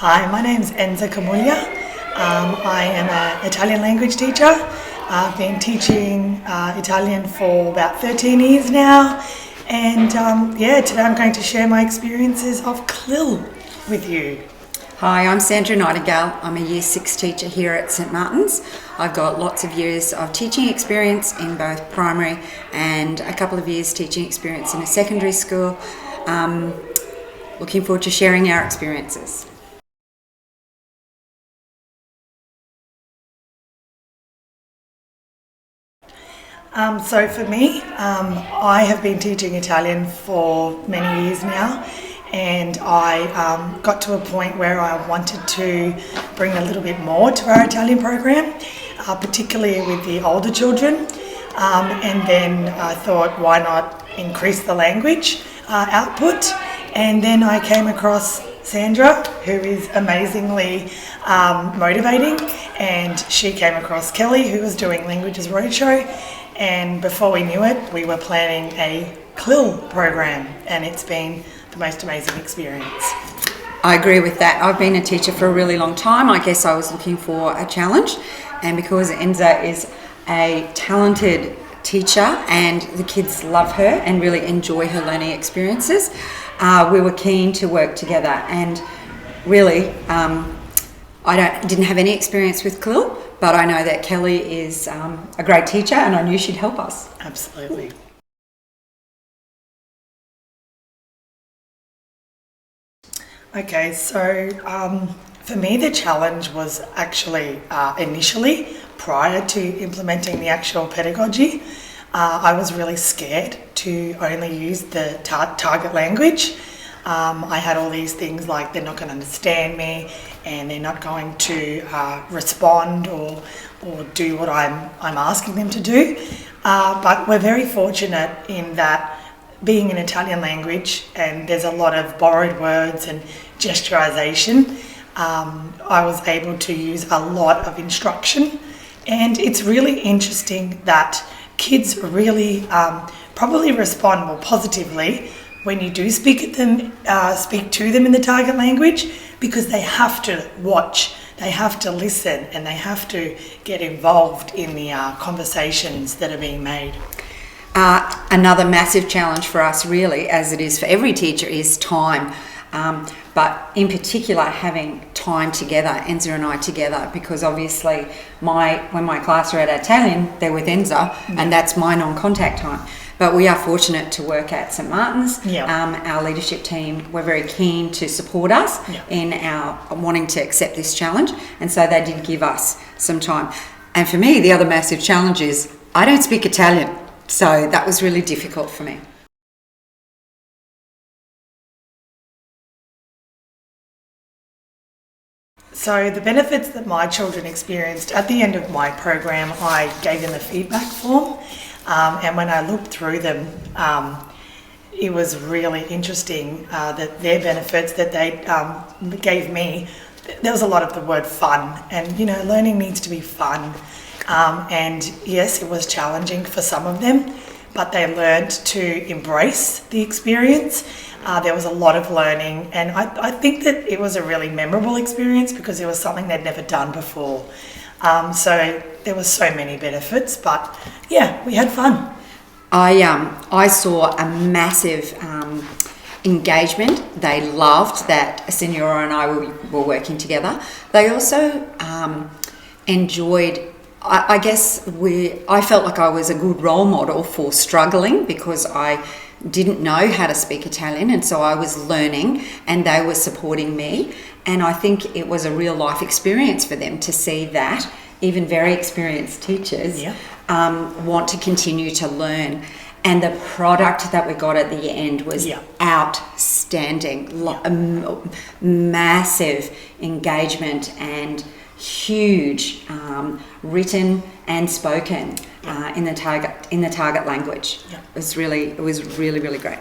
Hi, my name's Enza. I am an Italian language teacher. I've been teaching Italian for about 13 years now, and today I'm going to share my experiences of CLIL with you. Hi, I'm Sandra Nightingale. I'm a Year 6 teacher here at St Martin's. I've got lots of years of teaching experience in both primary and a couple of years teaching experience in a secondary school. Looking forward to sharing our experiences. So for me, I have been teaching Italian for many years now, and I got to a point where I wanted to bring a little bit more to our Italian program, particularly with the older children. And then I thought, why not increase the language output? And then I came across Sandra, who is amazingly motivating, and she came across Kelly, who was doing Languages Roadshow. And before we knew it, we were planning a CLIL program, and it's been the most amazing experience. I agree with that. I've been a teacher for a really long time. I guess I was looking for a challenge, and because Enza is a talented teacher and the kids love her and really enjoy her learning experiences, we were keen to work together. And really, I didn't have any experience with CLIL, but I know that Kelly is a great teacher, and I knew she'd help us. Absolutely. Okay, so for me the challenge was actually initially, prior to implementing the actual pedagogy, I was really scared to only use the target language. I had all these things like they're not going to understand me, and they're not going to respond or do what I'm asking them to do. But we're very fortunate in that, being an Italian language and there's a lot of borrowed words and gesturization, I was able to use a lot of instruction. And it's really interesting that kids really probably respond more positively when you do speak to them in the target language, because they have to watch, they have to listen, and they have to get involved in the conversations that are being made. Another massive challenge for us, really, as it is for every teacher, is time. But in particular, having time together, Enza and I together, because obviously when my class are at Italian, they're with Enza, and that's my non-contact time. But we are fortunate to work at St Martin's. Yeah. Our leadership team were very keen to support us in our wanting to accept this challenge, and so they did give us some time. And for me, the other massive challenge is I don't speak Italian, so that was really difficult for me. So the benefits that my children experienced at the end of my program, I gave them a feedback form, and when I looked through them, it was really interesting that their benefits that they gave me, there was a lot of the word fun, and learning needs to be fun, and yes, it was challenging for some of them, but they learned to embrace the experience. There was a lot of learning, and I think that it was a really memorable experience because it was something they'd never done before. So there were so many benefits, but yeah, we had fun. I saw a massive engagement. They loved that Senora and I were working together. They also enjoyed, I felt like I was a good role model for struggling, because I didn't know how to speak Italian, and so I was learning and they were supporting me. And I think it was a real life experience for them to see that even very experienced teachers want to continue to learn. And the product that we got at the end was outstanding. Massive engagement and huge written and spoken in the target language. It was really great.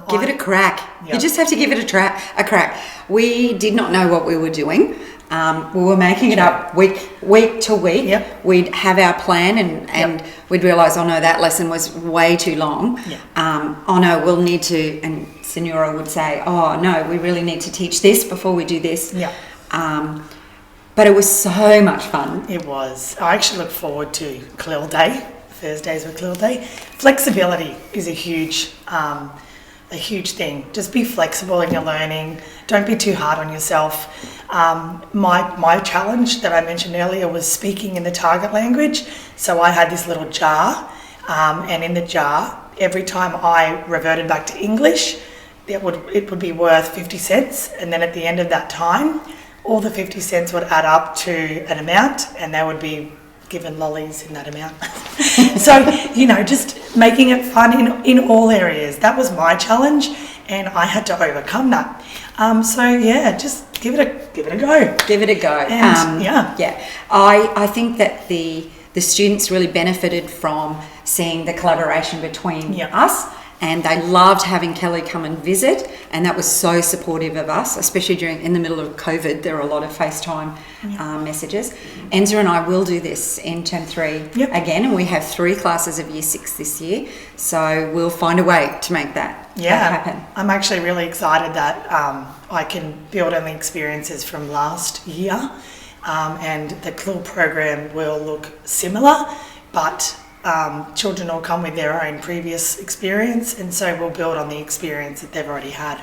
Give it a crack. You just have to give it a crack. We did not know what we were doing. We were making it up week to week. Yep. We'd have our plan and we'd realise, oh no, that lesson was way too long. Yep. Oh no, we'll need to, and Senora would say, oh no, we really need to teach this before we do this. Yeah. But it was so much fun. It was. I actually look forward to CLIL Day. Thursdays were CLIL Day. Flexibility is a huge thing. Just be flexible in your learning. Don't be too hard on yourself. My challenge that I mentioned earlier was speaking in the target language. So I had this little jar, and in the jar, every time I reverted back to English, it would be worth 50 cents. And then at the end of that time, all the 50 cents would add up to an amount, and they would be given lollies in that amount. So, just making it fun in all areas. That was my challenge, and I had to overcome that. Just give it a go. Give it a go. And, I think that the students really benefited from seeing the collaboration between us, and they loved having Kelly come and visit, and that was so supportive of us, especially in the middle of COVID. There were a lot of FaceTime messages. Enza and I will do this in Term 3 again, and we have 3 classes of Year 6 this year, so we'll find a way to make that happen. I'm actually really excited that I can build on the experiences from last year, and the CLIL program will look similar, but children will come with their own previous experience, and so we'll build on the experience that they've already had.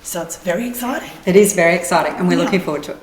So it's very exciting. It is very exciting, and we're looking forward to it.